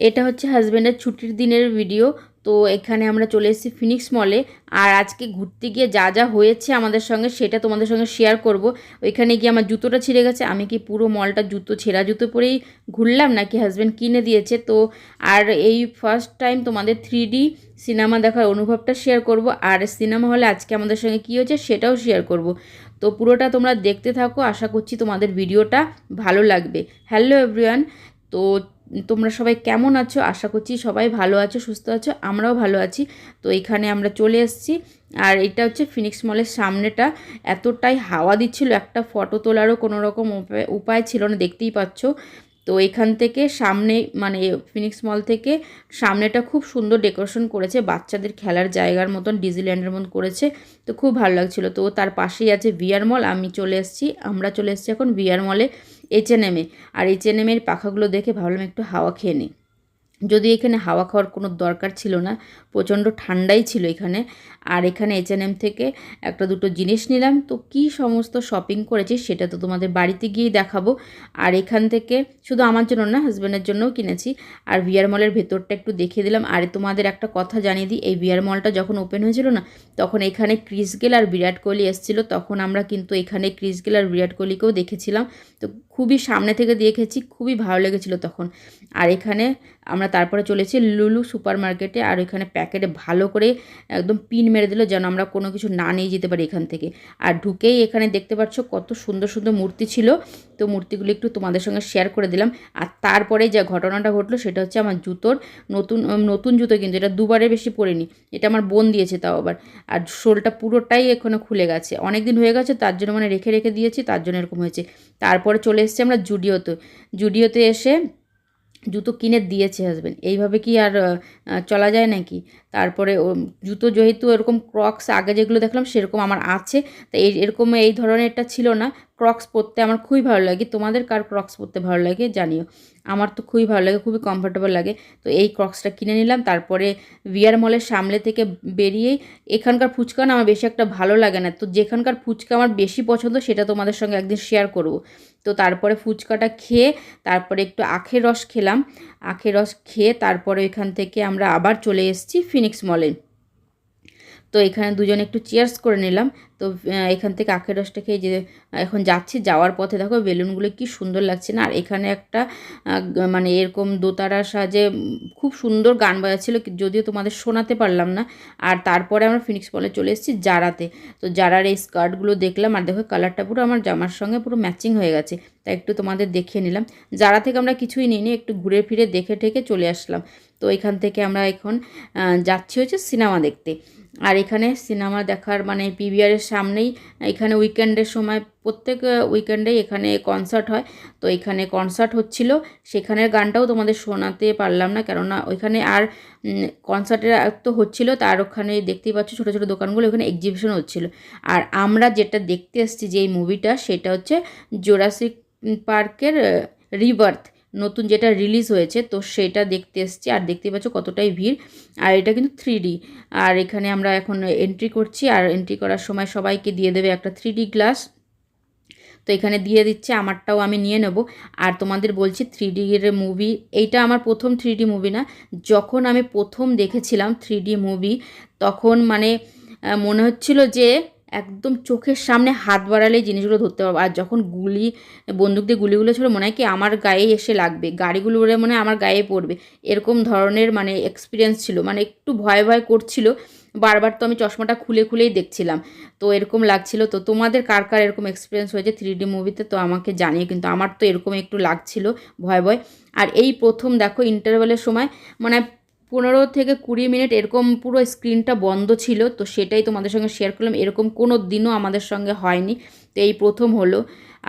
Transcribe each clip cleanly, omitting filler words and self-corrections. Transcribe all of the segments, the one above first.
এটা হচ্ছে হাজব্যান্ডের ছুটির দিনের ভিডিও। তো এখানে আমরা চলে এসেছি ফিনিক্স মলে। আর আজকে ঘুরতে গিয়ে যা যা হয়েছে আমাদের সঙ্গে সেটা তোমাদের সঙ্গে শেয়ার করব। ওইখানে গিয়ে আমার জুতোটা ছিঁড়ে গেছে, আমি কি পুরো মলটা ছেঁড়া জুতো পরেই ঘুরলাম নাকি হাজব্যান্ড কিনে দিয়েছে। তো আর এই ফার্স্ট টাইম তোমাদের 3D সিনেমা দেখার অনুভবটা শেয়ার করব, আর সিনেমা হলে আজকে আমাদের সঙ্গে কী হয়েছে সেটাও শেয়ার করব। তো পুরোটা তোমরা দেখতে থাকো, আশা করছি তোমাদের ভিডিওটা ভালো লাগবে। Hello everyone. তো তোমরা সবাই কেমন আছো? আশা করছি সবাই ভালো আছো, সুস্থ আছো, আমরাও ভালো আছি। তো এখানে আমরা চলে এসেছি, আর এটা হচ্ছে ফিনিক্স মলের সামনেটা। এতটাই হাওয়া দিচ্ছিল, একটা ফটো তোলারও কোনো রকম উপায় ছিল না, দেখতেই পাচ্ছ। তো এখান থেকে সামনে মানে ফিনিক্স মল থেকে সামনেটা খুব সুন্দর ডেকোরেশন করেছে, বাচ্চাদের খেলার জায়গার মতন ডিজনিল্যান্ডের মতন করেছে। তো খুব ভালো লাগছিল। তো তার পাশেই আছে ভিআর মল। আমরা চলে এসেছি এখন ভিআর মলে H&M-এ। আর H&M-এর পাখাগুলো দেখে ভাবলাম একটু হাওয়া খেয়ে নিই। যদি এখানে হাওয়া খাওয়ার কোনো দরকার ছিল না, প্রচণ্ড ঠান্ডাই ছিল এখানে। আর এখানে H&M থেকে একটা দুটো জিনিস নিলাম। তো কি সমস্ত শপিং করেছি সেটা তো তোমাদের বাড়িতে গিয়েই দেখাবো। আর এখান থেকে শুধু আমার জন্য না, হাজব্যান্ডের জন্যও কিনেছি। আর ভিআর মলের ভেতরটা একটু দেখিয়ে দিলাম। আর তোমাদের একটা কথা জানিয়ে দিই, এই ভিআর মলটা যখন ওপেন হয়েছিল না, তখন এখানে ক্রিস গেল আর বিরাট কোহলি এসেছিলো। তখন আমরা কিন্তু এখানে ক্রিস গেল আর বিরাট কোহলিকেও দেখেছিলাম। তো খুবই সামনে থেকে দেখেছি, খুবই ভালো লেগেছিলো তখন। আর এখানে আমরা তারপরে চলেছি লুলু সুপার মার্কেটে। আর এখানে প্যাকেটে ভালো করে একদম পিন মেরে দিল যেন আমরা কোনো কিছু না নিয়ে যেতে পারি এখান থেকে। আর ঢুকেই এখানে দেখতে পাচ্ছ কত সুন্দর সুন্দর মূর্তি ছিল। তো মূর্তিগুলো একটু তোমাদের সঙ্গে শেয়ার করে দিলাম। আর তারপরে যে ঘটনাটা ঘটলো সেটা হচ্ছে আমার জুতোর নতুন জুতো, কিন্তু এটা দুবারের বেশি পরিনি। এটা আমার বোন দিয়েছে তাও আবার। আর সোলটা পুরোটাই এখানে খুলে গেছে, অনেক দিন হয়ে গেছে, তার জন্য মানে রেখে রেখে দিয়েছি, তার জন্য এরকম হয়েছে। তারপরে চলে এসেছি আমরা জুডিওতে এসে জুতো কিনে দিয়েছে হাজব্যান্ড। এইভাবে কি আর চলা যায় নাকি? তারপরে জুতো যেহেতু এরকম ক্রক্স আগে যেগুলো দেখলাম সেরকম আমার আছে, তো এরকম এই ধরনেরটা ছিল না। ক্রক্স পরতে আমার খুবই ভালো লাগে, তোমাদের কার ক্রক্স পরতে ভালো লাগে জানিও। আমার তো খুবই ভালো লাগে, খুবই কমফোর্টেবল লাগে। তো এই ক্রক্সটা কিনে নিলাম। তারপরে ভিআর মলের সামনে থেকে বেরিয়েই এখানকার ফুচকা না আমার বেশি একটা ভালো লাগে না। তো যেখানকার ফুচকা আমার বেশি পছন্দ সেটা তোমাদের সঙ্গে একদিন শেয়ার করব। তো তারপরে ফুচকাটা খেয়ে তারপরে একটু আখের রস খেলাম। আখের রস খেয়ে তারপরে এখান থেকে আমরা আবার চলে এসেছি ফিনিক্স মলে। তো এখানে দুজনে একটু চিয়ার্স করে নিলাম। তো এখান থেকে আখের রসটা খেয়ে যে এখন যাচ্ছি, যাওয়ার পথে দেখো বেলুনগুলো কি সুন্দর লাগছে না। আর এখানে একটা মানে এরকম দোতারার সাহায্যে খুব সুন্দর গান বাজাচ্ছিল, যদিও তোমাদের শোনাতে পারলাম না। আর তারপরে আমরা ফিনিক্স মলে চলে এসেছি জারাতে। তো জারার এই স্কার্টগুলো দেখলাম, আর দেখো কালারটা পুরো আমার জামার সঙ্গে পুরো ম্যাচিং হয়ে গেছে। তাই একটু তোমাদের দেখিয়ে নিলাম। জারা থেকে আমরা কিছুই নিইনি, একটু ঘুরে ফিরে দেখে ঠেকে চলে আসলাম। তো এখান থেকে আমরা এখন যাচ্ছি হচ্ছে সিনেমা দেখতে। আর এখানে সিনেমা দেখার মানে পিভিআরের সামনেই এখানে উইকেন্ডের সময় প্রত্যেক উইকেন্ডেই এখানে কনসার্ট হয়। তো এখানে কনসার্ট হচ্ছিল, সেখানের গানটাও তোমাদের শোনাতে পারলাম না, কেননা ওইখানে আর কনসার্টের তো হচ্ছিলো, তার ওখানে দেখতেই পাচ্ছ ছোটো ছোটো দোকানগুলো, ওখানে এক্সিবিশন হচ্ছিলো। আর আমরা যেটা দেখতে এসেছি যে এই মুভিটা, সেটা হচ্ছে জুরাসিক পার্কের রিবার্থ, নতুন যেটা রিলিজ হয়েছে, তো সেটা দেখতে এসেছি। আর দেখতে পাচ্ছ কতটাই ভিড়। আর এটা কিন্তু 3D। আর এখানে আমরা এখন এন্ট্রি করছি, আর এন্ট্রি করার সময় সবাইকে দিয়ে দেবে একটা 3D গ্লাস। তো এখানে দিয়ে দিচ্ছে, আমারটাও আমি নিয়ে নেব। আর তোমাদের বলছি 3D এর মুভি, এইটা আমার প্রথম 3D মুভি না। যখন আমি প্রথম দেখেছিলাম 3D মুভি, তখন মানে মনে হচ্ছিল যে একদম চোখের সামনে হাত বাড়ালেই জিনিসগুলো ধরতে পারবো। আর যখন বন্দুক দিয়ে গুলিগুলো ছিল, মনে হয় কি আমার গায়ে এসে লাগবে, গাড়িগুলো উড়ে মনে হয় আমার গায়ে পড়বে, এরকম ধরনের মানে এক্সপিরিয়েন্স ছিল। মানে একটু ভয় ভয় করছিল বারবার। তো আমি চশমাটা খুলে খুলেই দেখছিলাম, তো এরকম লাগছিল। তো তোমাদের কার কার এরকম এক্সপিরিয়েন্স হয়েছে 3D মুভিতে তো আমাকে জানিয়ে, কিন্তু আমার তো এরকম একটু লাগছিল ভয় ভয়। আর এই প্রথম দেখো ইন্টারভেলের সময় মানে 15 থেকে 20 মিনিট এরকম পুরো স্ক্রিনটা বন্ধ ছিল। তো সেটাই তোমাদের সঙ্গে শেয়ার করলাম, এরকম কোনো দিনও আমাদের সঙ্গে হয়নি, তো এই প্রথম হলো।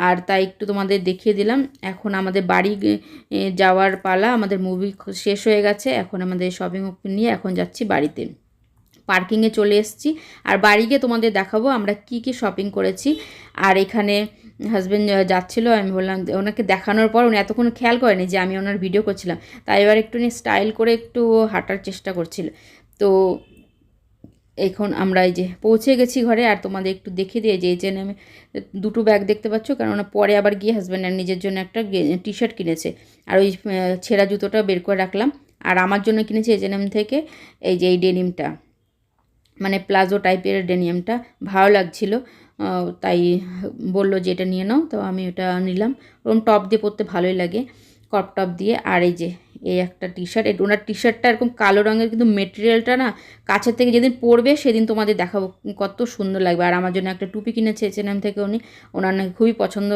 আর তাই একটু তোমাদের দেখিয়ে দিলাম। এখন আমাদের বাড়ি যাওয়ার পালা, আমাদের মুভি শেষ হয়ে গেছে, এখন আমাদের শপিং নিয়ে এখন যাচ্ছি বাড়িতে। পার্কিংয়ে চলে এসেছি, আর বাড়ি গিয়ে তোমাদের দেখাবো আমরা কি কি শপিং করেছি। আর এখানে হাজব্যান্ড যাচ্ছিলো, আমি বললাম ওনাকে দেখানোর পর উনি এতক্ষণ খেয়াল করেনি যে আমি ওনার ভিডিও করছিলাম, তাই এবার একটু স্টাইল করে একটু হাঁটার চেষ্টা করছিল। তো এখন আমরা এই যে পৌঁছে গেছি ঘরে। আর তোমাদের একটু দেখে দিয়ে যে H&M দুটো ব্যাগ দেখতে পাচ্ছ, কারণ পরে আবার গিয়ে হাজব্যান্ড আর নিজের জন্য একটা টি শার্ট কিনেছে। আর ওই ছেঁড়া জুতোটা বের করে রাখলাম। আর আমার জন্য কিনেছি H&M থেকে এই যে এই ডেনিমটা, মানে প্লাজো টাইপের ডেনিমটা ভালো লাগছিল, তাই বললো যে এটা নিয়ে নাও, তো আমি ওটা নিলাম। ওরকম টপ দিয়ে পরতে ভালোই লাগে, ক্রপ টপ দিয়ে। আর এই যে এই একটা টি শার্ট, ওনার টি শার্টটা এরকম কালো রঙের, কিন্তু মেটেরিয়ালটা না কাছের থেকে যেদিন পরবে সেদিন তোমাদের দেখাবো কত সুন্দর লাগবে। আর আমার জন্য একটা টুপি কিনেছে H&M থেকে উনি, ওনার নাকি খুবই পছন্দ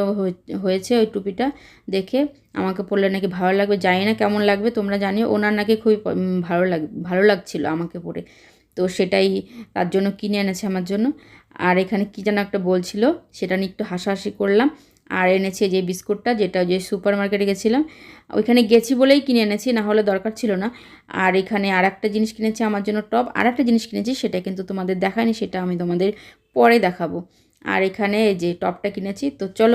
হয়েছে ওই টুপিটা দেখে। আমাকে পরলে নাকি ভালো লাগবে, জানি না কেমন লাগবে, তোমরা জানিও। ওনার নাকি খুবই ভালো লাগছিলো আমাকে পরে, তো সেটাই তার জন্য কিনে এনেছে আমার জন্য। আর এখানে কী যেন একটা বলছিল, সেটা নিয়ে একটু হাসাহাসি করলাম। আর এনেছে যে বিস্কুটটা, যেটা যে সুপার মার্কেটে গেছিলাম, ওইখানে গেছি বলেই কিনে এনেছি, না হলে দরকার ছিল না। আর এখানে আর একটা জিনিস কিনেছি আমার জন্য টপ, আর একটা জিনিস কিনেছি সেটা কিন্তু তোমাদের দেখায়নি, সেটা আমি তোমাদের পরে দেখাবো। আর এখানে এই যে টপটা কিনেছি, তো চলো